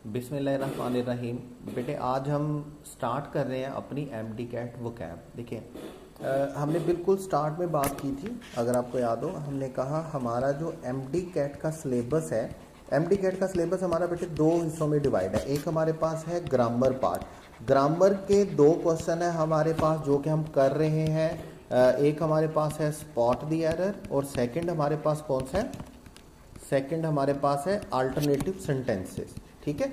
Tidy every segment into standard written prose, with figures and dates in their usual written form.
बिस्मिल्लाहिर्रहमानिर्रहीम। बेटे आज हम स्टार्ट कर रहे हैं अपनी एमडी कैट वोकैब। देखिए हमने बिल्कुल स्टार्ट में बात की थी, अगर आपको याद हो, हमने कहा हमारा जो एमडी कैट का सिलेबस है, एमडी कैट का सिलेबस हमारा बेटे दो हिस्सों में डिवाइड है। एक हमारे पास है ग्रामर पार्ट, ग्रामर के दो क्वेश्चन है हमारे पास जो कि हम कर रहे हैं। एक हमारे पास है स्पॉट द एरर और सेकंड हमारे पास कौन सा है, सेकंड हमारे पास है अल्टरनेटिव सेंटेंसेस। ठीक है,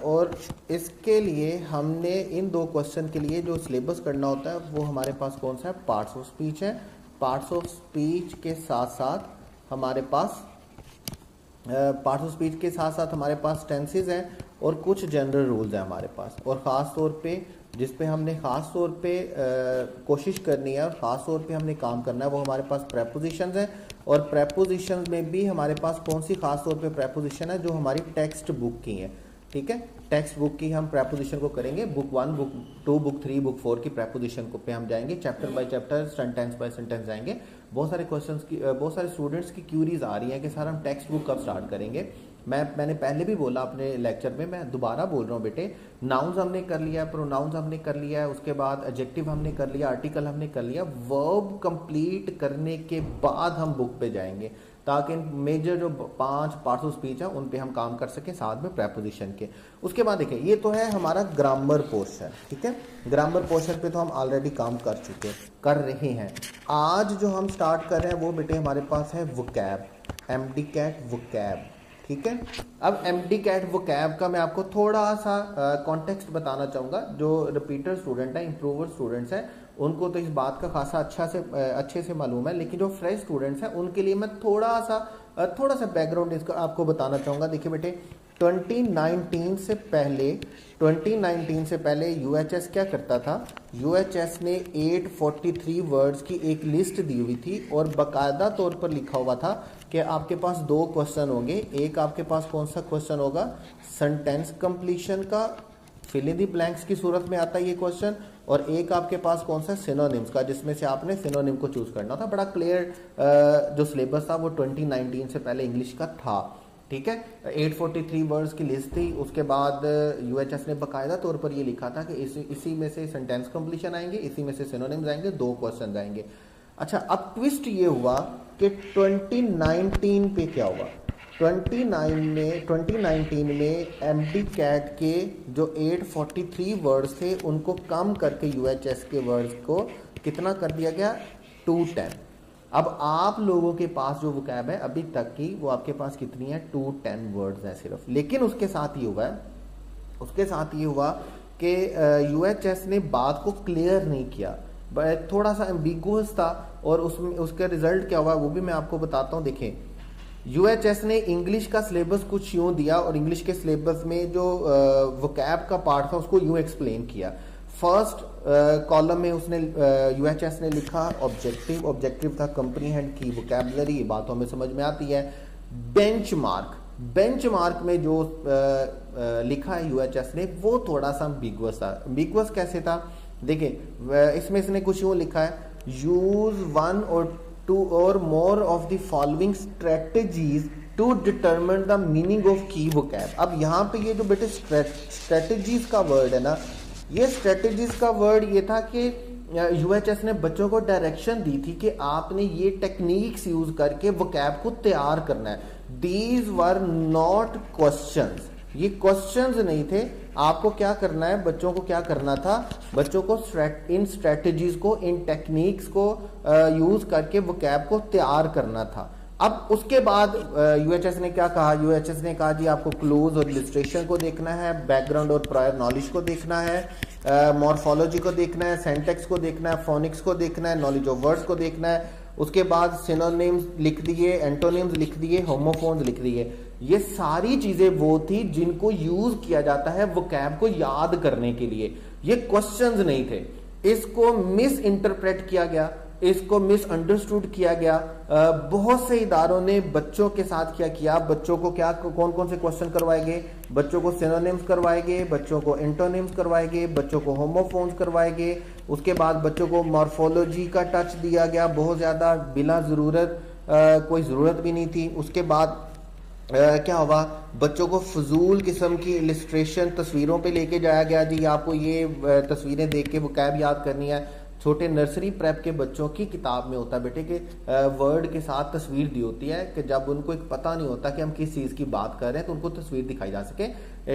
और इसके लिए हमने इन दो क्वेश्चन के लिए जो सिलेबस करना होता है वो हमारे पास कौन सा है, पार्ट्स ऑफ स्पीच है। पार्ट्स ऑफ स्पीच के साथ साथ हमारे पास पार्ट्स ऑफ स्पीच के साथ साथ हमारे पास टेंसेस हैं और कुछ जनरल रूल्स हैं हमारे पास। और ख़ास तौर पे जिस पे हमने ख़ास तौर पे कोशिश करनी है और ख़ास तौर पे हमने काम करना है वो हमारे पास प्रेपोजिशंस हैं। और प्रेपोजिशंस में भी हमारे पास कौन सी ख़ास तौर पे प्रेपोजिशन है जो हमारी टेक्स्ट बुक की है। ठीक है, टेक्स्ट बुक की हम प्रेपोजिशन को करेंगे। बुक 1, बुक 2, बुक 3, बुक 4 की प्रेपोजिशन को पे हम जाएंगे, chapter by chapter, sentence by sentence जाएंगे। बहुत सारे क्वेश्चंस की बहुत सारे स्टूडेंट्स की क्यूरीज आ रही हैं कि सर हम टेक्स्ट बुक कब स्टार्ट करेंगे। मैंने पहले भी बोला अपने लेक्चर में, मैं दोबारा बोल रहा हूँ बेटे, नाउन्स हमने कर लिया है, प्रोनाउंस हमने कर लिया है, उसके बाद एडजेक्टिव हमने कर लिया, आर्टिकल हमने कर लिया। वर्ब कंप्लीट करने के बाद हम बुक पे जाएंगे ताकि मेजर जो 5 पार्ट्स ऑफ स्पीच है उन पे हम काम कर सकें साथ में प्रेपोजिशन के। उसके बाद देखिए ये तो है हमारा ग्रामर पोर्शन। ठीक है, ग्रामर पोर्शन पे तो हम ऑलरेडी काम कर रहे हैं। आज जो हम स्टार्ट कर रहे हैं वो बेटे हमारे पास है वोकैब, एमडी कैट वोकैब। ठीक है, अब एमडी कैट वोकैब का मैं आपको थोड़ा सा कॉन्टेक्स्ट बताना चाहूँगा। जो रिपीटर स्टूडेंट हैं, इंप्रूवर स्टूडेंट्स हैं, उनको तो इस बात का खासा अच्छे से मालूम है, लेकिन जो फ्रेश स्टूडेंट्स हैं उनके लिए मैं थोड़ा सा बैकग्राउंड इसका आपको बताना चाहूँगा। देखिए बेटे 2019 से पहले यूएचएस क्या करता था, यूएचएस ने 843 वर्ड्स की एक लिस्ट दी हुई थी और बाकायदा तौर पर लिखा हुआ था कि आपके पास दो क्वेश्चन होंगे। एक आपके पास कौन सा क्वेश्चन होगा, सेंटेंस कंप्लीशन का, फिल इन द ब्लैंक्स की सूरत में आता है ये क्वेश्चन, और एक आपके पास कौन सा सिनोनिम्स का, जिसमें से आपने सिनोनिम को चूज करना था। बड़ा क्लियर जो सिलेबस था वो 2019 से पहले इंग्लिश का था। ठीक है, 843 वर्ड्स की लिस्ट थी। उसके बाद यूएचएस ने बाकायदा तौर पर ये लिखा था कि इसी में से सेंटेंस कंप्लीशन आएंगे, इसी में से सिनोनिम्स आएंगे, दो क्वेश्चन आएंगे। अच्छा, अब ट्विस्ट ये हुआ कि 2019 पे क्या हुआ, 2019 में एमडी कैट के जो 843 वर्ड्स थे उनको कम करके यूएचएस के वर्ड्स को कितना कर दिया गया, 210। अब आप लोगों के पास जो वोकैब है अभी तक की वो आपके पास कितनी है, 210 वर्ड्स है सिर्फ। लेकिन उसके साथ ये हुआ कि यूएचएस ने बात को क्लियर नहीं किया, थोड़ा सा एम्बिगुअस था। और उसमें उसका रिजल्ट क्या हुआ वो भी मैं आपको बताता हूँ। देखें, यूएचएस ने इंग्लिश का सिलेबस कुछ यूं दिया और इंग्लिश के सिलेबस में जो वोकैब का पार्ट था उसको यूं एक्सप्लेन किया। फर्स्ट कॉलम में उसने यूएचएस ने लिखा ऑब्जेक्टिव था कंप्रीहेंड की वोकैबुलरी, बातों में समझ में आती है। बेंचमार्क में जो लिखा है यूएचएस ने वो थोड़ा सा एम्बिगुअस था। एम्बिगुअस कैसे था, देखिए इसमें इसने कुछ यूं लिखा है, use 1 or 2 or more of the following strategies to determine the meaning of key vocab। अब यहाँ पे ये जो बेटे स्ट्रेटेजीज का वर्ड है ना, ये स्ट्रेटेजीज का वर्ड ये था कि यूएचएस ने बच्चों को डायरेक्शन दी थी कि आपने ये टेक्निक्स यूज करके वोकैब को तैयार करना है। दीज वर नॉट क्वेश्चंस, ये क्वेश्चंस नहीं थे। आपको क्या करना है, बच्चों को क्या करना था, बच्चों को इन स्ट्रेटजीज को, इन टेक्निक्स को यूज करके वोकैब को तैयार करना था। अब उसके बाद यूएचएस ने क्या कहा, यूएचएस ने कहा जी आपको क्लूज और इलस्ट्रेशन को देखना है, बैकग्राउंड और प्रायर नॉलेज को देखना है, मॉर्फोलॉजी को देखना है, सेंटेक्स को देखना है, फोनिक्स को देखना है, नॉलेज ऑफ वर्ड्स को देखना है। उसके बाद सिनोनिम्स लिख दिए, एंटोनिम्स लिख दिए, होमोफोन्स लिख दिए। ये सारी चीजें वो थी जिनको यूज किया जाता है वोकैब को याद करने के लिए। ये क्वेश्चंस नहीं थे, इसको मिस इंटरप्रेट किया गया, इसको मिसअंडरस्टूड किया गया। बहुत से इदारों ने बच्चों के साथ क्या किया, बच्चों को क्या कौन कौन से क्वेश्चन करवाएंगे, बच्चों को सिनोनिम्स करवाएंगे, बच्चों को एंटोनिम्स करवाएंगे, बच्चों को होमोफोन्स करवाएंगे। उसके बाद बच्चों को मॉर्फोलॉजी का टच दिया गया बहुत ज्यादा, बिला जरूरत, कोई जरूरत भी नहीं थी। उसके बाद क्या हुआ, बच्चों को फजूल किस्म की इलिस्ट्रेशन तस्वीरों पे लेके जाया गया, जी आपको ये तस्वीरें देख के वोकैब याद करनी है। छोटे नर्सरी प्रेप के बच्चों की किताब में होता है बेटे कि वर्ड के साथ तस्वीर दी होती है, कि जब उनको एक पता नहीं होता कि हम किस चीज़ की बात कर रहे हैं तो उनको तस्वीर दिखाई जा सके।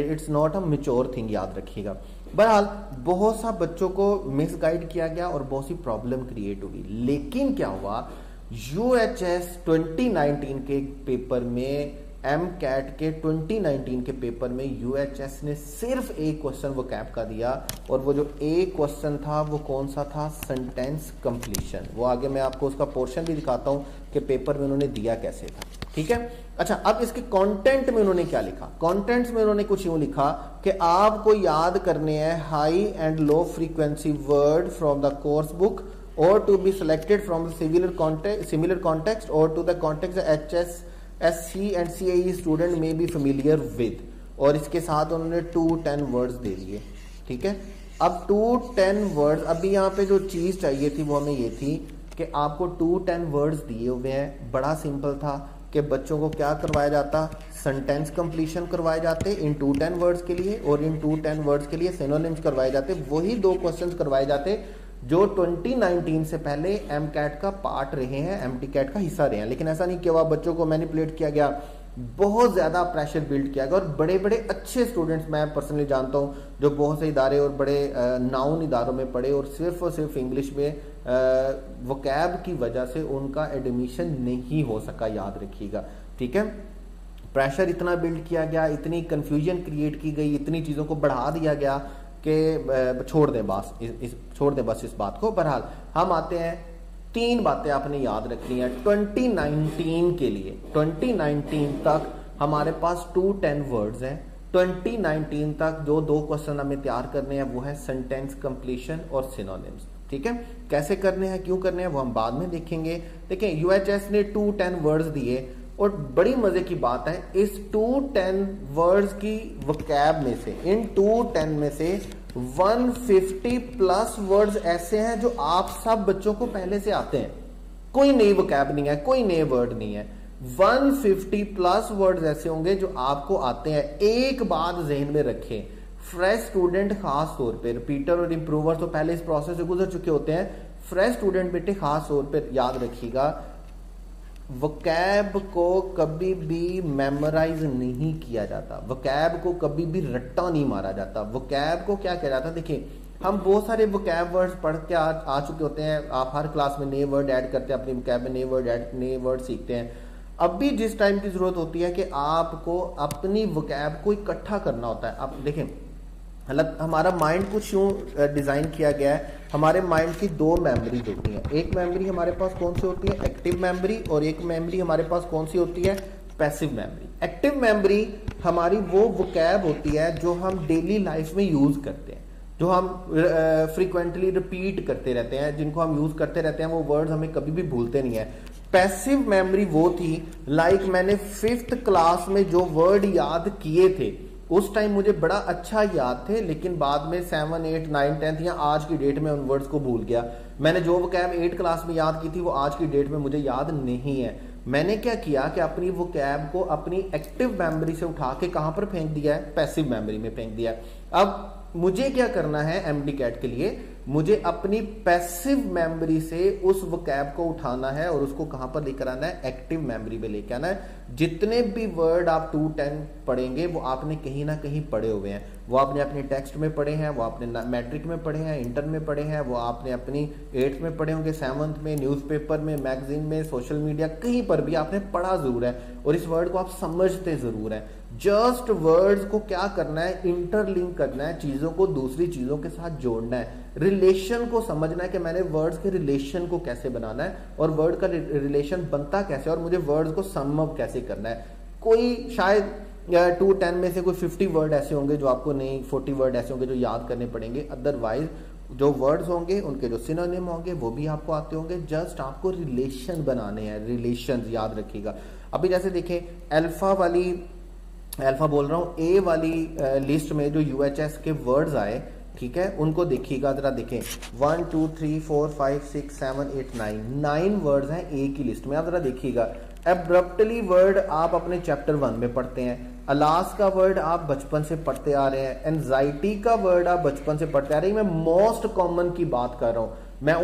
It's not a mature thing, याद रखिएगा। बहरहाल बहुत सा बच्चों को मिसगाइड किया गया और बहुत सी प्रॉब्लम क्रिएट हुई, लेकिन क्या हुआ, यूएचएस 2019 के पेपर में, एम कैट के 2019 के पेपर में यूएचएस ने सिर्फ एक क्वेश्चन वो कैप का दिया, और वो जो एक क्वेश्चन था वो कौन सा था, सेंटेंस कंप्लीशन। वो आगे मैं आपको उसका पोर्शन भी दिखाता हूं कि पेपर में उन्होंने दिया कैसे था, ठीक है। अच्छा, अब इसके कंटेंट में उन्होंने क्या लिखा, कंटेंट्स में उन्होंने कुछ यूं लिखा कि आपको याद करने हैं high and low frequency word from the course book or to be selected from the similar context or to the context HSC and CAE student may be familiar with। और इसके साथ उन्होंने 2-10 वर्ड्स दे दिए, ठीक है। अब 2-10 वर्ड्स, अभी यहाँ पे जो चीज़ चाहिए थी वो हमें ये थी कि आपको 2-10 वर्ड्स दिए हुए हैं। बड़ा सिंपल था कि बच्चों को क्या करवाया जाता, सेंटेंस कंप्लीशन करवाए जाते इन 2-10 वर्ड्स के लिए, और इन 2-10 वर्ड्स के लिए सिनोनिम्स करवाए जाते। वही 2 क्वेश्चंस करवाए जाते जो 2019 से पहले एम कैट का पार्ट रहे हैं, एमटी कैट का हिस्सा रहे हैं। लेकिन ऐसा नहीं किया हुआ, बच्चों को मैनिपुलेट किया गया, बहुत ज्यादा प्रेशर बिल्ड किया गया, और बड़े बड़े अच्छे स्टूडेंट्स मैं पर्सनली जानता हूं जो बहुत से इदारे और बड़े नाउन इदारों में पढ़े और सिर्फ इंग्लिश में वोकैब की वजह से उनका एडमिशन नहीं हो सका, याद रखिएगा, ठीक है। प्रेशर इतना बिल्ड किया गया, इतनी कंफ्यूजन क्रिएट की गई, इतनी चीज़ों को बढ़ा दिया गया कि छोड़ दें बस इस बात को। बहरहाल हम आते हैं, 3 बातें आपने याद रखनी है 2019 के लिए। 2019 तक हमारे पास 2-10 वर्ड्स हैं। 2019 तक जो 2 क्वेश्चन हमें तैयार करने हैं वो है सेंटेंस कंप्लीशन और सिनोनिम्स, ठीक है। कैसे करने हैं, क्यों करने हैं, वो हम बाद में देखेंगे। देखिए, यूएचएस ने 2-10 वर्ड्स दिए, और बड़ी मजे की बात है, इस 2-10 वर्ड्स की वोकैब में से, इन 2-10 में से 150 प्लस वर्ड्स ऐसे हैं जो आप सब बच्चों को पहले से आते हैं। कोई नई वोकैब नहीं है, कोई नए वर्ड नहीं है। 150 प्लस वर्ड्स ऐसे होंगे जो आपको आते हैं। एक बात जहन में रखें, फ्रेश स्टूडेंट खास तौर पे, रिपीटर और इंप्रूवर तो पहले इस प्रोसेस से गुजर चुके होते हैं। फ्रेश स्टूडेंट बेटे खास तौर पे याद रखिएगा, वोकैब को कभी भी मेमोराइज नहीं किया जाता, वोकैब को कभी भी रट्टा नहीं मारा जाता। वोकैब को क्या किया जाता, देखिए हम बहुत सारे वोकैब वर्ड्स पढ़ के आ चुके होते हैं। आप हर क्लास में नए वर्ड ऐड करते हैं, अपनी वोकैब में नए वर्ड सीखते हैं। अब भी जिस टाइम की जरूरत होती है कि आपको अपनी वोकैब को इकट्ठा करना होता है। अब देखें, मतलब हमारा माइंड कुछ यूं डिजाइन किया गया है, हमारे माइंड की 2 मेमोरीज होती हैं। एक मेमोरी हमारे पास कौन सी होती है, एक्टिव मेमोरी, और एक मेमोरी हमारे पास कौन सी होती है, पैसिव मेमोरी। एक्टिव मेमोरी हमारी वो वोकैब होती है जो हम डेली लाइफ में यूज करते हैं, जो हम फ्रीक्वेंटली रिपीट करते रहते हैं, जिनको हम यूज करते रहते हैं, वो वर्ड्स हमें कभी भी भूलते नहीं है। पैसिव मेमोरी वो थी, लाइक मैंने 5th क्लास में जो वर्ड याद किए थे उस टाइम मुझे बड़ा अच्छा याद थे, लेकिन बाद में 7, 8, 9, 10th या आज की डेट में उन वर्ड्स को भूल गया। मैंने जो वोकैब 8 क्लास में याद की थी वो आज की डेट में मुझे याद नहीं है। मैंने क्या किया कि अपनी वोकैब को अपनी एक्टिव मेमोरी से उठा के कहां पर फेंक दिया है, पैसिव मेमोरी में फेंक दिया। अब मुझे क्या करना है एमडी कैट के लिए, मुझे अपनी पैसिव मेमोरी से उस वोकैब को उठाना है और उसको कहां पर लेकर आना है, एक्टिव मेमोरी में लेकर आना है। जितने भी वर्ड आप 2-10 पढ़ेंगे वो आपने कहीं ना कहीं पढ़े हुए हैं, वो आपने अपने टेक्स्ट में पढ़े हैं, वो आपने मैट्रिक में पढ़े हैं, इंटर में पढ़े हैं, वो आपने अपनी 8th में पढ़े होंगे, 7th में, न्यूज़पेपर में, मैगजीन में, सोशल मीडिया, कहीं पर भी आपने पढ़ा जरूर है और इस वर्ड को आप समझते जरूर हैं। जस्ट वर्ड्स को क्या करना है, इंटरलिंक करना है, चीजों को दूसरी चीजों के साथ जोड़ना है, रिलेशन को समझना है कि मैंने वर्ड्स के रिलेशन को कैसे बनाना है और वर्ड का रिलेशन बनता कैसे और मुझे वर्ड्स को सम अप कैसे करना है। कोई शायद 2-10 में से कोई 50 वर्ड ऐसे होंगे जो आपको नहीं, 40 वर्ड ऐसे होंगे जो याद करने पड़ेंगे। अदरवाइज जो वर्ड्स होंगे उनके जो सिनोनिम होंगे वो भी आपको आते होंगे। जस्ट आपको रिलेशन बनाने हैं, रिलेशन याद रखिएगा। अभी जैसे देखें अल्फा बोल रहा हूं, ए वाली लिस्ट में जो यूएचएस के वर्ड्स आए, ठीक है, उनको देखिएगा जरा। देखें 1 2 3 4 5 6 7 8 9 वर्ड्स हैं ए की लिस्ट में। आप जरा देखिएगा एब्रप्टली वर्ड आप अपने चैप्टर 1 में पढ़ते हैं, अलास का वर्ड आप बचपन से पढ़ते आ रहे हैं, एंजाइटी का वर्ड आप बचपन से पढ़ते आ रहे हैं। मैं मोस्ट कॉमन की बात कर रहा हूं, मैं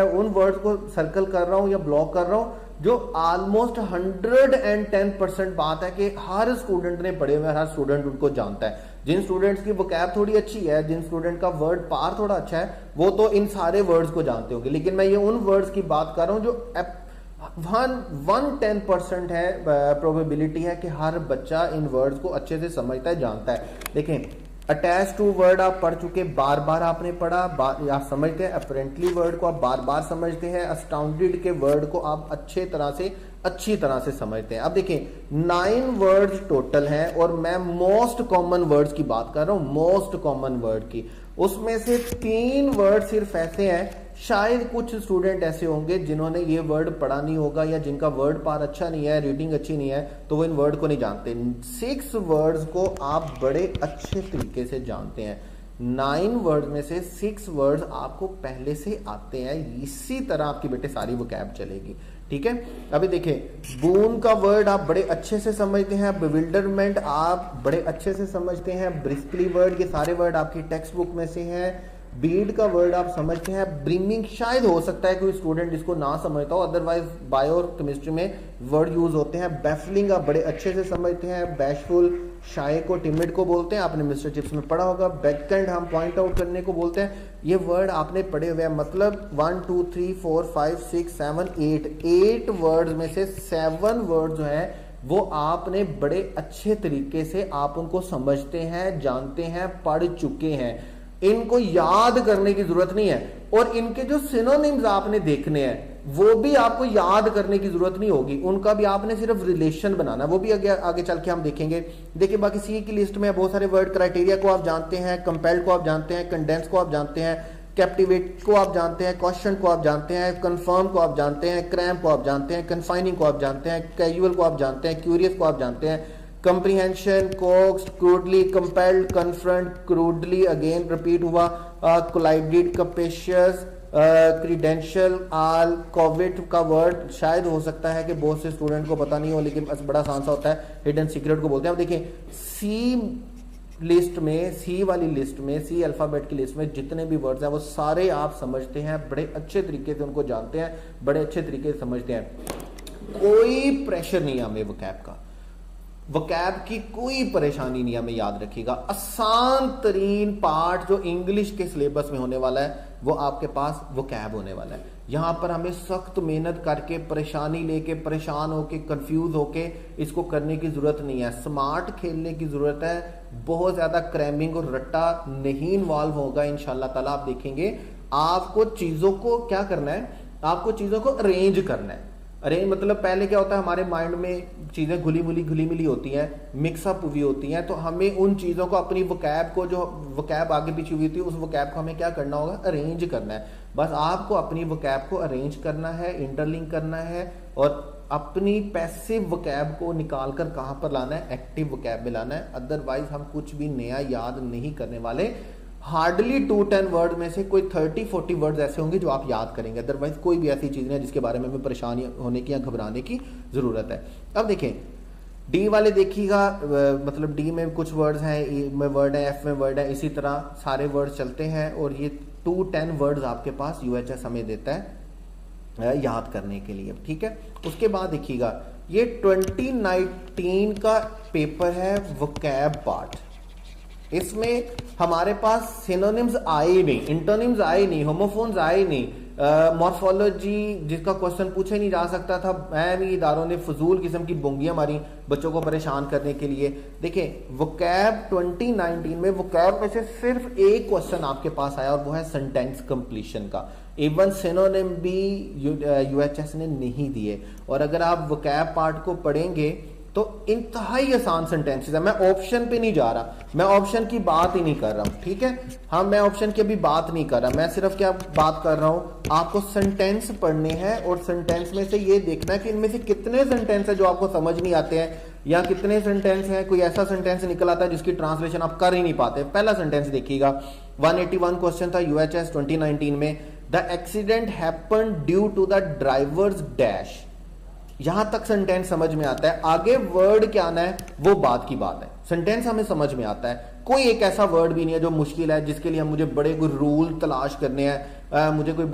उन वर्ड्स को सर्कल कर रहा हूं या ब्लॉक कर रहा हूं जो ऑलमोस्ट 110% बात है कि हर स्टूडेंट ने पढ़े हुए, हर स्टूडेंट उनको जानता है। जिन स्टूडेंट्स की वोकैब थोड़ी अच्छी है, जिन स्टूडेंट का वर्ड पार थोड़ा अच्छा है, वो तो इन सारे वर्ड्स को जानते होंगे, लेकिन मैं ये उन वर्ड्स की बात कर रहा हूं जो 110% है, प्रोबेबिलिटी है कि हर बच्चा इन वर्ड्स को अच्छे से समझता है, जानता है। देखें, अटैच टू वर्ड आप पढ़ चुके, बार बार आपने पढ़ा, आप समझते हैं। अपेरेंटली वर्ड को आप बार बार समझते हैं। अस्टाउंडेड के वर्ड को आप अच्छी तरह से समझते हैं। अब देखें 9 वर्ड्स टोटल हैं और मैं मोस्ट कॉमन वर्ड्स की बात कर रहा हूं, मोस्ट कॉमन वर्ड की। उसमें से 3 वर्ड सिर्फ ऐसे हैं, शायद कुछ स्टूडेंट ऐसे होंगे जिन्होंने ये वर्ड पढ़ा नहीं होगा या जिनका वर्ड पार अच्छा नहीं है, रीडिंग अच्छी नहीं है, तो वो इन वर्ड को नहीं जानते। 6 वर्ड्स को आप बड़े अच्छे तरीके से जानते हैं। 9 वर्ड में से 6 वर्ड्स आपको पहले से आते हैं। इसी तरह आपकी बेटे सारी वोकैब चलेगी, ठीक है। अभी देखें, बून का वर्ड आप बड़े अच्छे से समझते हैं, बिविल्डरमेंट आप बड़े अच्छे से समझते हैं, ब्रिस्कली वर्ड, ये सारे वर्ड आपकी टेक्स्ट बुक में से हैं। बीड का वर्ड आप समझते हैं। ब्रिंगिंग शायद हो सकता है कोई स्टूडेंट इसको ना समझता हो, अदरवाइज बायो और केमिस्ट्री में वर्ड यूज होते हैं। बैफलिंग आप बड़े अच्छे से समझते हैं। बैशफुल शाय को टिमिड को बोलते हैं, आपने मिस्टर चिप्स में पढ़ा होगा। बैकएंड हम पॉइंट आउट करने को बोलते हैं। ये वर्ड आपने पढ़े हुए हैं, मतलब 1 2 3 4 5 6 7 8 वर्ड्स में से 7 वर्ड जो है वो आपने बड़े अच्छे तरीके से आप उनको समझते हैं, जानते हैं, पढ़ चुके हैं। इनको याद करने की जरूरत नहीं है, और इनके जो सिनोनिम्स आपने देखने हैं वो भी आपको याद करने की जरूरत नहीं होगी, उनका भी आपने सिर्फ रिलेशन बनाना, वो भी आगे चल के हम देखेंगे। देखिए, बाकी सी की लिस्ट में बहुत सारे वर्ड। क्राइटेरिया को आप जानते हैं, कंपेल्ड को आप जानते हैं, कंडेंस को आप जानते हैं, कैप्टिवेट को आप जानते हैं, क्वेश्चन को आप जानते हैं, कंफर्म को आप जानते हैं, क्रैम्प को आप जानते हैं, कन्फाइनिंग को आप जानते हैं, कैजुअल को आप जानते हैं, क्यूरियस को आप जानते हैं, comprehension, coaxed, crudely, compelled, confront, crudely, again repeat हुआ, कोलाइडेड, कैपेशियस, क्रीडेंशियल, आल, कोविड का वर्ड शायद हो सकता है कि बहुत से स्टूडेंट को पता नहीं हो, लेकिन बड़ा आसान सा होता है, हिडन सीक्रेट को बोलते हैं। अब देखिए, सी लिस्ट में, सी वाली लिस्ट में, सी अल्फाबेट की लिस्ट में जितने भी वर्ड्स हैं वो सारे आप समझते हैं, बड़े अच्छे तरीके से उनको जानते हैं, बड़े अच्छे तरीके से समझते हैं। कोई प्रेशर नहीं है हमें वोकैब का, वोकैब की कोई परेशानी नहीं, हमें याद रखिएगा। आसान तरीन पार्ट जो इंग्लिश के सिलेबस में होने वाला है वो आपके पास वोकैब होने वाला है। यहां पर हमें सख्त मेहनत करके, परेशानी लेके, परेशान होके, कंफ्यूज होके इसको करने की जरूरत नहीं है। स्मार्ट खेलने की जरूरत है, बहुत ज्यादा क्रैमिंग और रट्टा नहीं इन्वॉल्व होगा इंशाल्लाह ताला। आप देखेंगे आपको चीजों को क्या करना है, आपको चीजों को अरेंज करना है। अरेंज मतलब पहले क्या होता है, हमारे माइंड में चीजें घुली मिली होती हैं, मिक्सअप हुई होती हैं, तो हमें उन चीजों को, अपनी वोकैब को, जो वोकैब आगे पीछे हुई थी, उस वोकैब को हमें क्या करना होगा, अरेंज करना है। बस आपको अपनी वोकैब को अरेंज करना है, इंटरलिंक करना है, और अपनी पैसिव वोकैब को निकाल कर कहां पर लाना है, एक्टिव वोकैब में लाना है। अदरवाइज हम कुछ भी नया याद नहीं करने वाले। हार्डली 2-10 वर्ड में से कोई 30-40 वर्ड्स ऐसे होंगे जो आप याद करेंगे, अदरवाइज कोई भी ऐसी चीज नहीं है जिसके बारे में हमें परेशानी होने की या घबराने की जरूरत है। अब देखें, डी वाले देखिएगा, मतलब डी में कुछ वर्ड्स हैं, ई में वर्ड है, एफ में वर्ड है, इसी तरह सारे वर्ड्स चलते हैं, और ये 2-10 वर्ड्स आपके पास यूएचएस हमें देता है याद करने के लिए, ठीक है। उसके बाद देखिएगा, ये 2019 का पेपर है वोकैब पार्ट। इसमें हमारे पास सिनोनिम्स आए नहीं, इंटोनिम्स आए नहीं, होमोफोन्स आए नहीं, मॉर्फोलॉजी जिसका क्वेश्चन पूछे नहीं जा सकता था, भी इदारों ने फजूल किस्म की बोंगियां मारी बच्चों को परेशान करने के लिए। देखिए, वोकैब 2019 में वोकैब में से सिर्फ एक क्वेश्चन आपके पास आया, और वो है सेंटेंस कंप्लीशन का। इवन सिनोनिम भी यूएचएस ने नहीं दिए। और अगर आप वोकैब पार्ट को पढ़ेंगे तो इंतहाई आसान सेंटेंसेस है। मैं ऑप्शन पे नहीं जा रहा, मैं ऑप्शन की बात ही नहीं कर रहा हूं, ठीक है। हाँ, मैं ऑप्शन की अभी बात नहीं कर रहा, मैं सिर्फ क्या बात कर रहा हूं, आपको सेंटेंस पढ़ने हैं, और सेंटेंस में से ये देखना है कि इनमें से कितने सेंटेंस है जो आपको समझ नहीं आते हैं, या कितने सेंटेंस है, कोई ऐसा सेंटेंस निकल आता है जिसकी ट्रांसलेशन आप कर ही नहीं पाते। पहला सेंटेंस देखिएगा, 181 क्वेश्चन था यूएचएस 2019 में। The accident happened due to the driver's dash. यहां तक सेंटेंस समझ में आता है, आगे वर्ड क्या आना है वो बात की बात है। सेंटेंस हमें समझ में आता है, कोई एक ऐसा वर्ड भी नहीं है जो मुश्किल है जिसके लिए मुझे बड़े कोई रूल तलाश करने हैं, मुझे कोई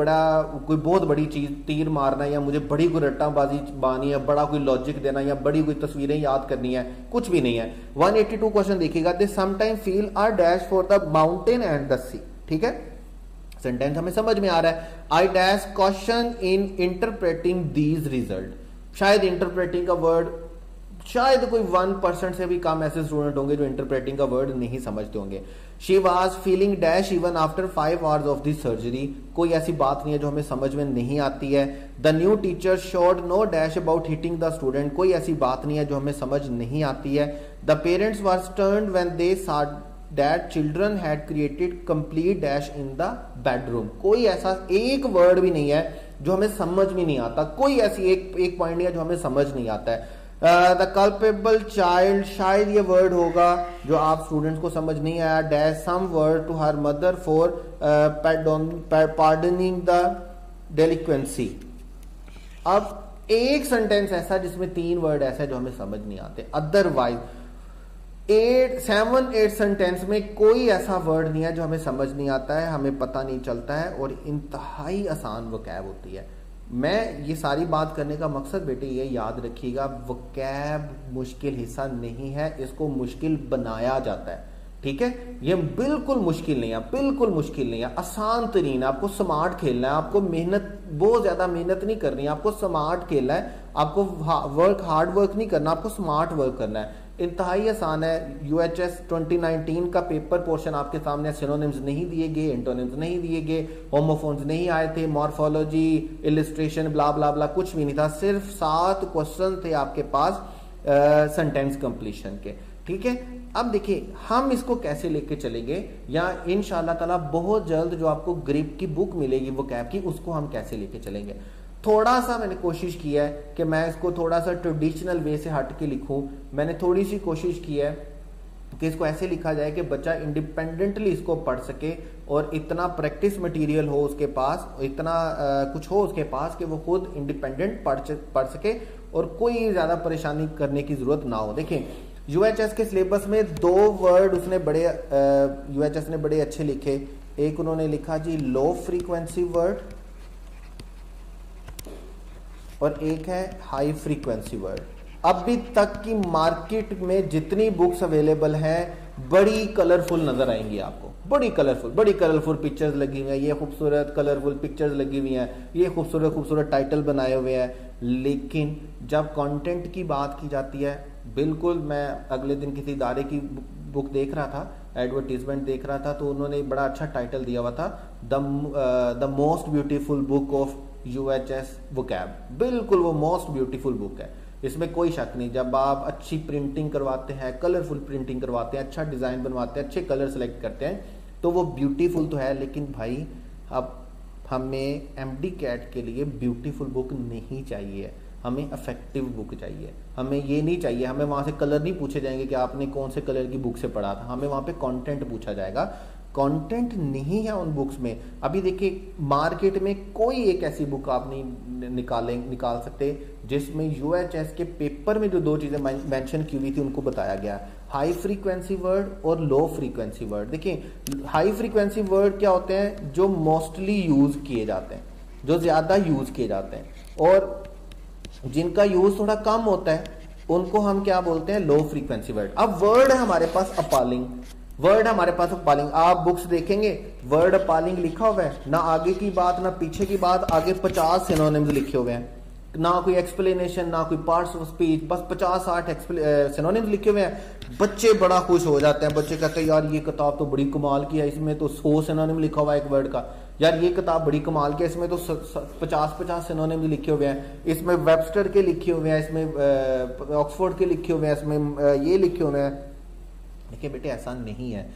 बहुत बड़ी चीज तीर मारना है, या मुझे बड़ी कोई रट्टाबाजी बानी है, बड़ा कोई लॉजिक देना, या बड़ी कोई तस्वीरें याद करनी है, कुछ भी नहीं है। 182 क्वेश्चन देखिएगा, they sometime feel a dash for the mountain and the sea. ठीक है, सेंटेंस हमें समझ में आ रहा है। I dash question in interpreting these result. शायद इंटरप्रेटिंग का वर्ड शायद कोई 1% से भी कम ऐसे स्टूडेंट होंगे जो इंटरप्रेटिंग का वर्ड नहीं समझते होंगे। She was feeling dash even after 5 hours of the surgery. कोई ऐसी बात नहीं है जो हमें समझ में नहीं आती है। The new teacher showed no dash about hitting the student. कोई ऐसी बात नहीं है जो हमें समझ नहीं आती है। The parents were stunned when they saw that children had created complete dash in the bedroom. कोई ऐसा एक वर्ड भी नहीं है जो हमें समझ में नहीं आता, कोई ऐसी एक पॉइंट नहीं है जो हमें समझ नहीं आता है। द कल्पेबल चाइल्ड, शायद ये वर्ड होगा जो आप स्टूडेंट्स को समझ नहीं आया। Dash some word to her mother for pardoning the delinquency. अब एक सेंटेंस ऐसा जिसमें 3 वर्ड ऐसा जो हमें समझ नहीं आते। अदरवाइज 7-8 सेंटेंस में कोई ऐसा वर्ड नहीं है जो हमें समझ नहीं आता है, हमें पता नहीं चलता है, और इंतहाई आसान वोकैब होती है। मैं ये सारी बात करने का मकसद बेटे ये याद रखिएगा, वोकैब मुश्किल हिस्सा नहीं है, इसको मुश्किल बनाया जाता है। ठीक है, ये बिल्कुल मुश्किल नहीं है, बिल्कुल मुश्किल नहीं है, आसान तरीन है। आपको स्मार्ट खेलना है, आपको मेहनत बहुत ज्यादा मेहनत नहीं करनी है, आपको स्मार्ट खेलना है, आपको हार्ड वर्क नहीं करना, आपको स्मार्ट वर्क करना है। इंतहाई आसान है। यूएचएस 2019 का पेपर पोर्शन आपके सामने, सिनोनिम्स नहीं दिए गए, एंटोनिम्स नहीं दिए गए, होमोफोन्स नहीं आए थे, मॉर्फोलॉजी, इलिस्ट्रेशन, ब्ला ब्ला ब्ला कुछ भी नहीं था। सिर्फ 7 क्वेश्चन थे आपके पास सेंटेंस कंप्लीशन के। ठीक है, अब देखिए हम इसको कैसे लेके चलेंगे, या इंशाल्लाह ताला बहुत जल्द जो आपको ग्रिप की बुक मिलेगी वोकैब की, उसको हम कैसे लेके चलेंगे। थोड़ा सा मैंने कोशिश की है कि मैं इसको थोड़ा सा ट्रेडिशनल वे से हट के लिखूं। मैंने थोड़ी सी कोशिश की है कि इसको ऐसे लिखा जाए कि बच्चा इंडिपेंडेंटली इसको पढ़ सके, और इतना प्रैक्टिस मटेरियल हो उसके पास, इतना कुछ हो उसके पास कि वो खुद इंडिपेंडेंट पढ़ सके, और कोई ज्यादा परेशानी करने की जरूरत ना हो। देखिए यूएचएस के सिलेबस में 2 वर्ड उसने यूएचएस ने बड़े अच्छे लिखे। एक उन्होंने लिखा जी लो फ्रीक्वेंसी वर्ड, और एक है हाई फ्रीक्वेंसी वर्ड। अभी तक की मार्केट में जितनी बुक्स अवेलेबल हैं बड़ी कलरफुल नजर आएंगी आपको, बड़ी कलरफुल पिक्चर्स लगी हुई हैं, ये खूबसूरत कलरफुल पिक्चर्स लगी हुई हैं, ये खूबसूरत टाइटल बनाए हुए हैं। लेकिन जब कंटेंट की बात की जाती है, बिल्कुल मैं अगले दिन किसी इदारे की बुक देख रहा था, एडवर्टीजमेंट देख रहा था, तो उन्होंने बड़ा अच्छा टाइटल दिया हुआ था, the most beautiful book of UHS vocab. बिल्कुल वो मोस्ट ब्यूटीफुल बुक है, इसमें कोई शक नहीं। जब आप अच्छी प्रिंटिंग करवाते हैं, कलरफुल प्रिंटिंग करवाते हैं, अच्छा डिजाइन बनवाते हैं, अच्छे कलर सेलेक्ट करते हैं, तो वो ब्यूटीफुल तो है। लेकिन भाई अब हमें एमडी कैट के लिए ब्यूटीफुल बुक नहीं चाहिए, हमें इफेक्टिव बुक चाहिए। हमें ये नहीं चाहिए, हमें वहां से कलर नहीं पूछे जाएंगे कि आपने कौन से कलर की बुक से पढ़ा था, हमें वहां पे कंटेंट पूछा जाएगा। कंटेंट नहीं है उन बुक्स में। अभी देखिए मार्केट में कोई एक ऐसी बुक आप नहीं निकाल सकते जिसमें यूएचएस के पेपर में जो 2 चीजें मेंशन की हुई थी उनको बताया गया, हाई फ्रीक्वेंसी वर्ड और लो फ्रीक्वेंसी वर्ड। देखिए हाई फ्रीक्वेंसी वर्ड क्या होते हैं, जो मोस्टली यूज किए जाते हैं, जो ज्यादा यूज किए जाते हैं, और जिनका यूज थोड़ा कम होता है उनको हम क्या बोलते हैं, लो फ्रीक्वेंसी वर्ड। अब वर्ड है हमारे पास अपालिंग, वर्ड हमारे पास अपालिंग। आप बुक्स देखेंगे वर्ड अपालिंग लिखा हुआ है, ना आगे की बात ना पीछे की बात, आगे 50 सिनोनिम्स लिखे हुए हैं, ना कोई एक्सप्लेनेशन ना कोई पार्ट्स ऑफ स्पीच, बस 50-60 सिनोनिम्स लिखे हुए हैं। बच्चे बड़ा खुश हो जाते हैं, बच्चे कहते हैं यार ये किताब तो बड़ी कमाल की है, इसमें तो 100 सिनोनिम लिखा हुआ है एक वर्ड का, यार ये किताब बड़ी कमाल की है, इसमें तो 50 सिनोनिम लिखे हुए हैं, इसमें वेबस्टर के लिखे हुए हैं, इसमें ऑक्सफोर्ड के लिखे हुए हैं, इसमें ये लिखे हुए हैं। देखिए बेटे ऐसा नहीं है।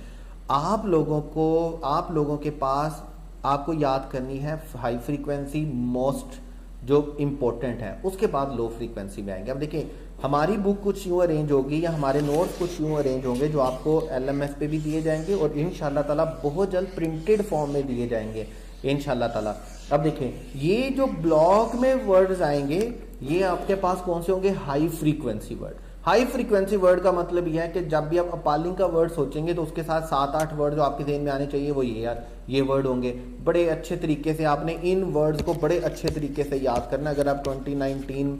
आप लोगों के पास आपको याद करनी है हाई फ्रीक्वेंसी मोस्ट जो इंपॉर्टेंट है, उसके बाद लो फ्रीक्वेंसी में आएंगे। अब देखिए हमारी बुक कुछ यूं अरेंज होगी या हमारे नोट्स कुछ यूं अरेंज होंगे जो आपको एलएमएस पे भी दिए जाएंगे और इंशाल्लाह ताला बहुत जल्द प्रिंटेड फॉर्म में दिए जाएंगे इंशाल्लाह ताला। अब देखें ये जो ब्लॉक में वर्ड्स आएंगे ये आपके पास कौन से होंगे, high frequency word. High frequency word का मतलब यह है कि जब भी आप अपालिंग का वर्ड सोचेंगे तो उसके साथ 7-8 वर्ड जो आपके ज़हन में आने चाहिए वो ये यार ये वर्ड होंगे। बड़े अच्छे तरीके से आपने इन वर्ड्स को बड़े अच्छे तरीके से याद करना। अगर आप 2019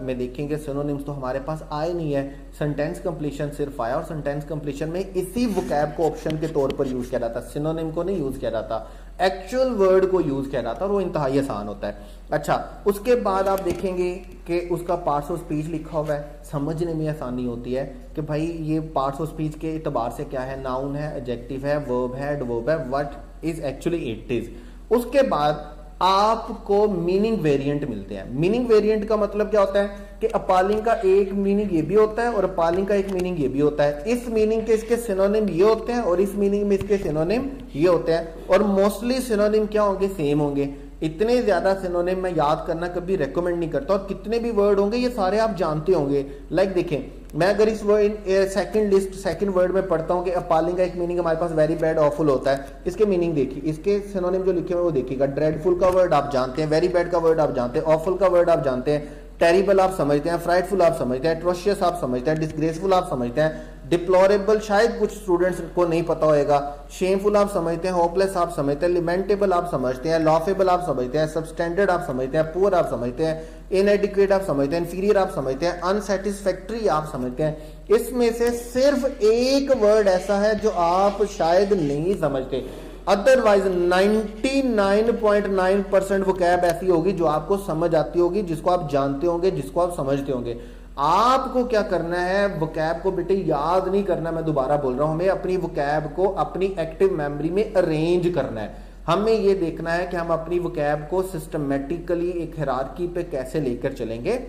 में देखेंगे सिनोनिम्स तो हमारे पास आए नहीं है, सेंटेंस कंप्लीशन सिर्फ आया और सेंटेंस कंप्लीशन में इसी वोकैब को ऑप्शन के तौर पर यूज किया जाता है, सिनोनिम को नहीं यूज किया जाता, एक्चुअल वर्ड को यूज किया जाता है और वो इंतहाई आसान होता है। अच्छा, उसके बाद आप देखेंगे कि उसका पार्ट्स ऑफ स्पीच लिखा हुआ है, समझने में आसानी होती है कि भाई ये पार्ट्स ऑफ स्पीच के एतबार से क्या है, नाउन है, एडजेक्टिव है, वर्ब है, एडवर्ब है, what is actually it is. उसके बाद आपको मीनिंग वेरिएंट मिलते हैं। मीनिंग वेरिएंट का मतलब क्या होता है कि अपालिंग का एक मीनिंग ये भी होता है और अपालिंग का एक मीनिंग ये भी होता है। इस मीनिंग के इसके सिनोनिम ये होते हैं और इस मीनिंग में इसके सिनोनिम ये होते हैं और मोस्टली सिनोनिम क्या होंगे, सेम होंगे। इतने ज्यादा सिनोनिम मैं याद करना कभी रेकमेंड नहीं करता और कितने भी वर्ड होंगे ये सारे आप जानते होंगे। लाइक देखें, मैं अगर इस वर्ड सेकंड वर्ड में पढ़ता हूं कि अपालिंग का एक मीनिंग हमारे पास वेरी बैड ऑफुल होता है, इसके मीनिंग देखिए, इसके सिनोनिम जो लिखे हुए वो देखिएगा। ड्रेडफुल का वर्ड आप जानते हैं, वेरी बैड का वर्ड आप जानते हैं, ऑफुल का वर्ड आप जानते हैं, टेरिबल आप समझते हैं, फ्राइटफुल आप समझते हैं, एट्रोशियस आप समझते हैं, डिसग्रेसफुल आप समझते हैं, डिप्लोरेबल शायद कुछ स्टूडेंट्स को नहीं पता होएगा, शेमफुल आप समझते हैं, होपलेस आप समझते हैं, लिमेंटेबल आप समझते हैं, लॉफेबल आप समझते हैं, सबस्टैंडर्ड आप समझते हैं, पुअर आप समझते हैं, इनएडिक्वेट आप समझते हैं, इंफीरियर आप समझते हैं, अनसेटिस्फैक्ट्री आप समझते हैं। इसमें से सिर्फ एक वर्ड ऐसा है जो आप शायद नहीं समझते, अदरवाइज 99.9% वोकैब ऐसी होगी जो आपको समझ आती होगी, जिसको आप जानते होंगे, जिसको आप समझते होंगे। आपको क्या करना है, वोकैब को बेटे याद नहीं करना, मैं दोबारा बोल रहा हूं, हमें अपनी वोकैब को अपनी एक्टिव मेमोरी में अरेंज करना है। हमें यह देखना है कि हम अपनी वोकैब को सिस्टमेटिकली एक हायरार्की पे कैसे लेकर चलेंगे।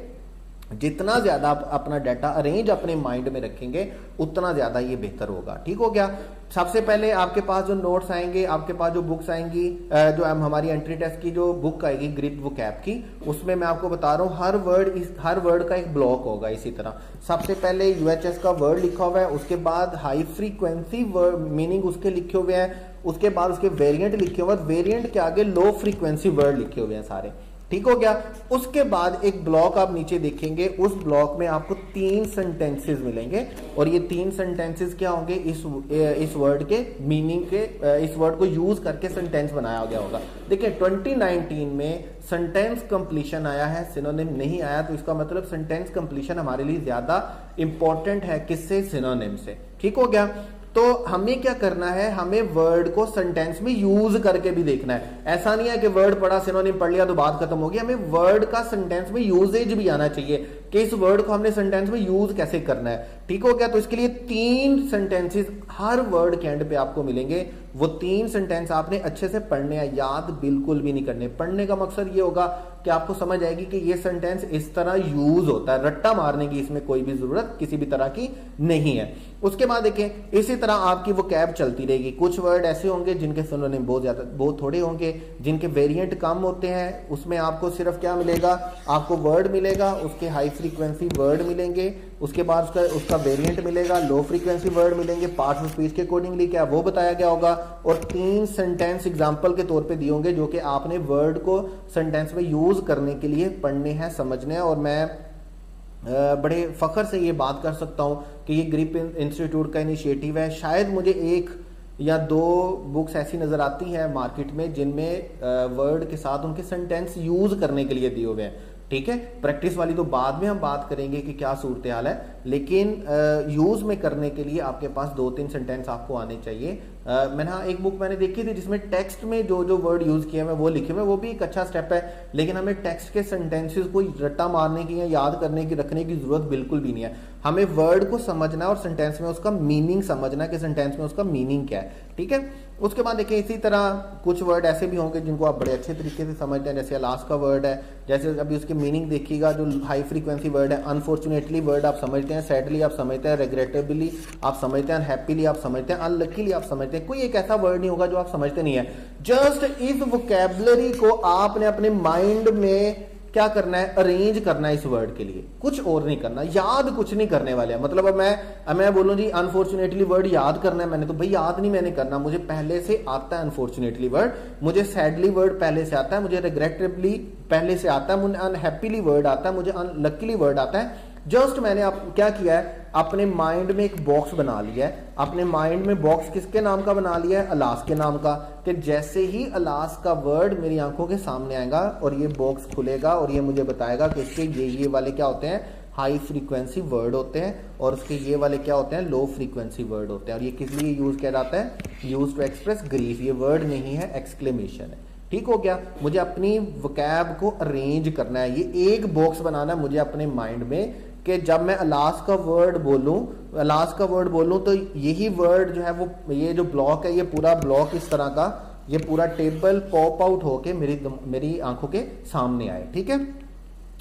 जितना ज्यादा आप अपना डाटा अरेंज अपने माइंड में रखेंगे उतना ज्यादा ये बेहतर होगा। ठीक हो गया। सबसे पहले आपके पास जो नोट्स आएंगे, आपके पास जो बुक्स आएंगी, जो हमारी एंट्री टेस्ट की जो बुक आएगी ग्रिप वोकैब की, उसमें मैं आपको बता रहा हूँ हर वर्ड का एक ब्लॉक होगा। इसी तरह सबसे पहले यूएचएस का वर्ड लिखा हुआ है, उसके बाद हाई फ्रीक्वेंसी वर्ड मीनिंग उसके लिखे हुए हैं, उसके बाद उसके वेरिएंट लिखे हुए हैं, वेरिएंट के आगे लो फ्रीक्वेंसी वर्ड लिखे हुए हैं सारे। ठीक हो गया। उसके बाद एक ब्लॉक आप नीचे देखेंगे, उस ब्लॉक में आपको 3 सेंटेंसेस मिलेंगे और ये 3 सेंटेंसेस क्या होंगे, इस वर्ड के मीनिंग के, इस वर्ड को यूज करके सेंटेंस बनाया गया होगा। देखिए 2019 में सेंटेंस कंप्लीशन आया है, सिनोनिम नहीं आया, तो इसका मतलब सेंटेंस कंप्लीशन हमारे लिए ज्यादा इंपॉर्टेंट है किससे, सिनोनिम से। ठीक हो गया। तो हमें क्या करना है, हमें वर्ड को सेंटेंस में यूज करके भी देखना है। ऐसा नहीं है कि वर्ड पढ़ा, सिनोनिम पढ़ लिया तो बात खत्म होगी, हमें वर्ड का सेंटेंस में यूजेज भी आना चाहिए कि इस वर्ड को हमने सेंटेंस में यूज कैसे करना है। ठीक हो गया। तो इसके लिए 3 सेंटेंसेस हर वर्ड के एंड पे आपको मिलेंगे। वो 3 सेंटेंस आपने अच्छे से पढ़ने हैं, याद बिल्कुल भी नहीं करने। पढ़ने का मकसद ये होगा कि आपको समझ आएगी कि ये सेंटेंस इस तरह यूज होता है, रट्टा मारने की इसमें कोई भी जरूरत किसी भी तरह की नहीं है। उसके बाद देखें इसी तरह आपकी वो कैब चलती रहेगी। कुछ वर्ड ऐसे होंगे जिनके सिनोनिम बहुत थोड़े होंगे, जिनके वेरिएंट कम होते हैं, उसमें आपको सिर्फ क्या मिलेगा, आपको वर्ड मिलेगा, उसके हाई फ्रीक्वेंसी वर्ड मिलेंगे, उसके बाद उसका वेरिएंट मिलेगा, लो फ्रीक्वेंसी वर्ड मिलेंगे, पार्ट्स ऑफ स्पीच के अकॉर्डिंगली क्या वो बताया गया होगा और 3 सेंटेंस एग्जांपल के तौर पे दिए होंगे जो कि आपने वर्ड को सेंटेंस में यूज करने के लिए पढ़ने हैं, समझने हैं। और मैं बड़े फख्र से ये बात कर सकता हूं कि ये ग्रिप इंस्टीट्यूट का इनिशिएटिव है। शायद मुझे 1 या 2 बुक्स ऐसी नजर आती हैं मार्केट में जिनमें वर्ड के साथ उनके सेंटेंस यूज करने के लिए दिए हुए हैं। ठीक है, प्रैक्टिस वाली तो बाद में हम बात करेंगे कि क्या सूरत हाल है, लेकिन यूज में करने के लिए आपके पास 2-3 सेंटेंस आपको आने चाहिए। मैंने एक बुक मैंने देखी थी जिसमें टेक्स्ट में जो वर्ड यूज किए हुए वो लिखे हुए, वो भी एक अच्छा स्टेप है, लेकिन हमें टेक्स्ट के सेंटेंसेस को रट्टा मारने की या याद करने की रखने की जरूरत बिल्कुल भी नहीं है। हमें वर्ड को समझना और सेंटेंस में उसका मीनिंग समझना कि सेंटेंस में उसका मीनिंग क्या है। ठीक है। उसके बाद देखिए इसी तरह कुछ वर्ड ऐसे भी होंगे जिनको आप बड़े अच्छे तरीके से समझते हैं, जैसे अलास का वर्ड है, जैसे अभी उसकी मीनिंग देखिएगा, जो हाई फ्रीक्वेंसी वर्ड है, अनफॉर्चुनेटली वर्ड आप समझते हैं, सैडली आप समझते हैं, रिग्रेटेबली आप समझते हैं, हैप्पीली आप समझते हैं, अनलकीली आप समझते हैं। कोई एक ऐसा वर्ड नहीं होगा जो आप समझते नहीं है। जस्ट इस वोकैबुलरी को आपने अपने माइंड में क्या करना है, अरेंज करना है इस वर्ड के लिए, कुछ और नहीं करना, याद कुछ नहीं करने वाले हैं। मतलब अब मैं बोलूं जी अनफॉर्चुनेटली वर्ड याद करना है मैंने, तो भाई याद नहीं मैंने करना, मुझे पहले से आता है अनफॉर्चुनेटली वर्ड, मुझे सैडली वर्ड पहले से आता है, मुझे रिग्रेटेबली पहले से आता है, मुझे अनहैप्पीली वर्ड आता है, मुझे अनलकीली वर्ड आता है। जस्ट मैंने क्या किया है, अपने माइंड में एक बॉक्स बना लिया है, अपने माइंड में बॉक्स किसके नाम का बना लिया है, अलास के नाम का, कि जैसे ही अलास का वर्ड मेरी आंखों के सामने आएगा और ये बॉक्स खुलेगा और ये मुझे बताएगा कि इसके ये वाले क्या होते हैं, हाई फ्रीक्वेंसी वर्ड होते हैं, और उसके ये वाले क्या होते हैं, लो फ्रीक्वेंसी वर्ड होते हैं। और ये किस लिए यूज किया जाता है, यूज टू एक्सप्रेस ग्रीफ, ये वर्ड नहीं है, एक्सक्लेमेशन है। ठीक हो गया, मुझे अपनी वोकैब को अरेंज करना है, ये एक बॉक्स बनाना है मुझे अपने माइंड में, कि जब मैं अलास का वर्ड बोलूं तो यही वर्ड जो है वो, ये जो ब्लॉक है, ये पूरा ब्लॉक इस तरह का, ये पूरा टेबल पॉप आउट होके मेरी आंखों के सामने आए। ठीक है,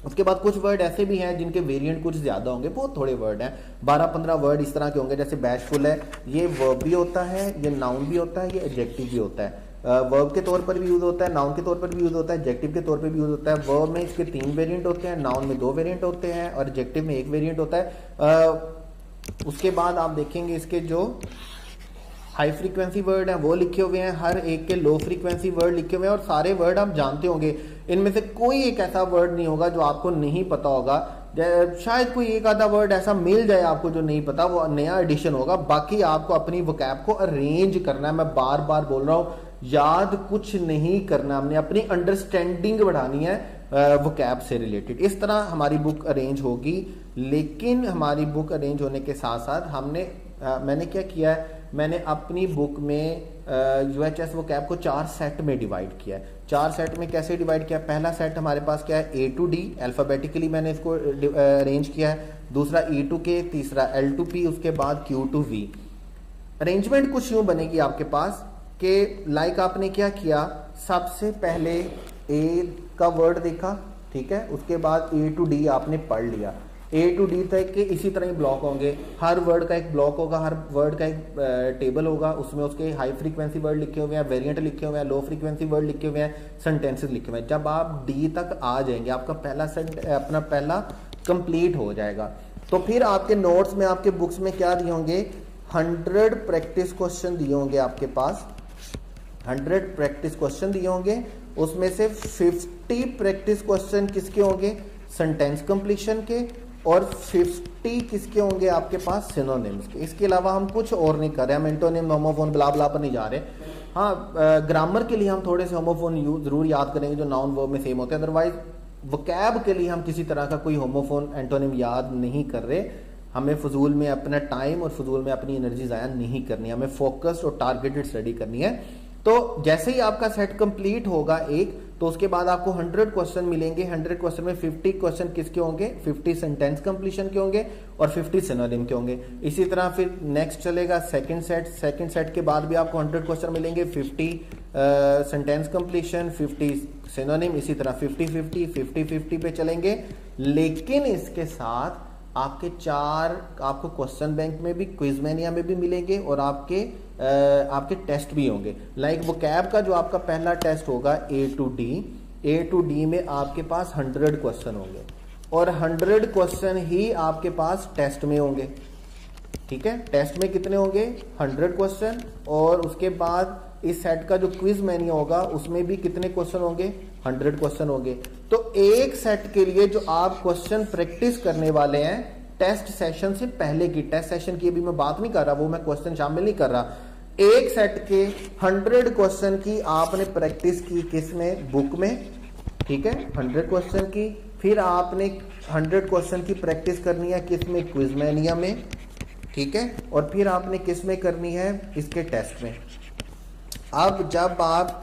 उसके बाद कुछ वर्ड ऐसे भी हैं जिनके वेरिएंट कुछ ज्यादा होंगे, बहुत थोड़े वर्ड हैं, 12-15 वर्ड इस तरह के होंगे। जैसे बैशफुल है, ये वर्ब भी होता है, ये नाउन भी होता है, ये एडजेक्टिव भी होता है। वर्ब के तौर पर भी यूज होता है, नाउन के तौर पर भी यूज होता है, एडजेक्टिव के तौर पर भी यूज होता है। वर्ब में इसके 3 वेरिएंट होते हैं, नाउन में 2 वेरिएंट होते हैं, और एडजेक्टिव में 1 वेरिएंट होता है। उसके बाद आप देखेंगे इसके जो हाई फ्रीक्वेंसी वर्ड हैं वो लिखे हुए हैं, हर एक के लो फ्रीक्वेंसी वर्ड लिखे हुए हैं, और सारे वर्ड आप जानते होंगे, इनमें से कोई एक ऐसा वर्ड नहीं होगा जो आपको नहीं पता होगा। शायद कोई एक आधा वर्ड ऐसा मिल जाए आपको जो नहीं पता, वो नया एडिशन होगा। बाकी आपको अपनी वोकैब को अरेंज करना है, मैं बार बार बोल रहा हूं, याद कुछ नहीं करना, हमने अपनी अंडरस्टैंडिंग बढ़ानी है वोकैब से रिलेटेड। इस तरह हमारी बुक अरेंज होगी। लेकिन हमारी बुक अरेंज होने के साथ साथ मैंने क्या किया है, मैंने अपनी बुक में UHS वोकैब को 4 सेट में डिवाइड किया है। 4 सेट में कैसे डिवाइड किया, पहला सेट हमारे पास क्या है, A to D, अल्फाबेटिकली मैंने इसको अरेंज किया है। दूसरा E to K, तीसरा L to P, उसके बाद Q to V। अरेंजमेंट कुछ यूं बनेगी आपके पास कि लाइक आपने क्या किया, सबसे पहले A का वर्ड देखा, ठीक है, उसके बाद A to D आपने पढ़ लिया, A to D तक के इसी तरह ही ब्लॉक होंगे, हर वर्ड का एक ब्लॉक होगा, हर वर्ड का एक टेबल होगा, उसमें उसके हाई फ्रीक्वेंसी वर्ड लिखे हुए हैं, वेरिएंट लिखे हुए हैं, लो फ्रीक्वेंसी वर्ड लिखे हुए हैं, सेंटेंसेस लिखे हुए हैं। जब आप D तक आ जाएंगे, आपका पहला कंप्लीट हो जाएगा। तो फिर आपके नोट्स में, आपके बुक्स में क्या दिए होंगे, 100 प्रैक्टिस क्वेश्चन दिए होंगे आपके पास, 100 प्रैक्टिस क्वेश्चन दिए होंगे। उसमें से 50 प्रैक्टिस क्वेश्चन किसके होंगे, सेंटेंस कंप्लीशन के, और 50 किसके होंगे आपके पास, सिनोनिम्स के। इसके अलावा हम कुछ और नहीं कर रहे, हम एंटोनिम, होमोफोन, ब्ला ब्ला पर नहीं जा रहे। हाँ, ग्रामर के लिए हम थोड़े से होमोफोन जरूर याद करेंगे जो नाउन वर्ब में सेम होते हैं, अदरवाइज वोकैब के लिए हम किसी तरह का कोई होमोफोन, एंटोनिम याद नहीं कर रहे। हमें फजूल में अपना टाइम और फजूल में अपनी एनर्जी ज़ाया नहीं करनी है, हमें फोकस्ड और टारगेटेड स्टडी करनी है। तो जैसे ही आपका सेट कंप्लीट होगा एक, तो उसके बाद आपको 100 क्वेश्चन मिलेंगे। 100 क्वेश्चन में 50 क्वेश्चन किसके होंगे, 50 सेंटेंस कंप्लीशन के होंगे और 50 सिनोनिम के होंगे। इसी तरह फिर नेक्स्ट चलेगा सेकंड सेट के बाद भी आपको 100 क्वेश्चन मिलेंगे, 50 सेंटेंस कंप्लीशन, 50 सिनोनिम, इसी तरह 50-50 50-50 पे चलेंगे। लेकिन इसके साथ आपके 4 आपको क्वेश्चन बैंक में भी, क्विज़मेनिया में भी मिलेंगे, और आपके टेस्ट भी होंगे। लाइक वोकैब का जो आपका पहला टेस्ट होगा A to D में आपके पास 100 क्वेश्चन होंगे, और 100 क्वेश्चन ही आपके पास टेस्ट में होंगे। ठीक है, टेस्ट में कितने होंगे, 100 क्वेश्चन, और उसके बाद इस सेट का जो क्विज मेन्यू होगा उसमें भी कितने क्वेश्चन होंगे, 100 क्वेश्चन होंगे। तो एक सेट के लिए जो आप क्वेश्चन प्रैक्टिस करने वाले हैं टेस्ट सेशन से पहले की, टेस्ट सेशन की अभी मैं बात नहीं कर रहा, वो मैं क्वेश्चन शामिल नहीं कर रहा, एक सेट के 100 क्वेश्चन की आपने प्रैक्टिस की किस में, बुक में। ठीक है, 100 क्वेश्चन की, फिर आपने 100 क्वेश्चन की प्रैक्टिस करनी है किस में, क्विज़मेनिया में। ठीक है, और फिर आपने किस में करनी है, इसके टेस्ट में। अब जब आप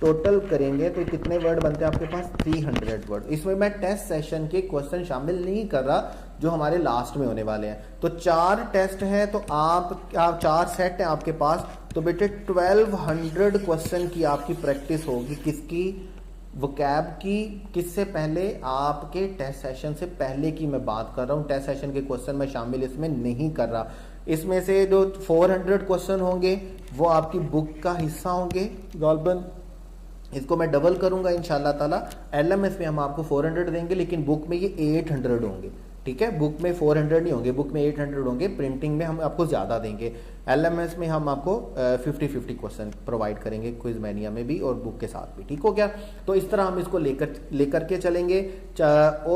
टोटल करेंगे तो कितने वर्ड बनते हैं आपके पास, 300 वर्ड। इसमें मैं टेस्ट सेशन के क्वेश्चन शामिल नहीं कर रहा जो हमारे लास्ट में होने वाले हैं। तो 4 टेस्ट है, तो आप 4 सेट है आपके पास, तो बेटे 1200 क्वेश्चन की आपकी प्रैक्टिस होगी, किसकी, वोकैब की। किससे पहले, आपके टेस्ट सेशन से पहले की मैं बात कर रहा हूं, टेस्ट सेशन के क्वेश्चन मैं शामिल इसमें नहीं कर रहा। इसमें से जो 400 क्वेश्चन होंगे वो आपकी बुक का हिस्सा होंगे गालबन, इसको मैं डबल करूंगा इंशाल्लाह ताला। LMS में हम आपको 400 देंगे, लेकिन बुक में ये 800 होंगे, ठीक है। बुक में 400 नहीं होंगे, बुक में 800 होंगे। प्रिंटिंग में हम आपको ज़्यादा देंगे। LMS में हम आपको 50-50 क्वेश्चन प्रोवाइड करेंगे, क्विज मैनिया में भी और बुक के साथ भी, ठीक हो गया। तो इस तरह हम इसको लेकर के चलेंगे। और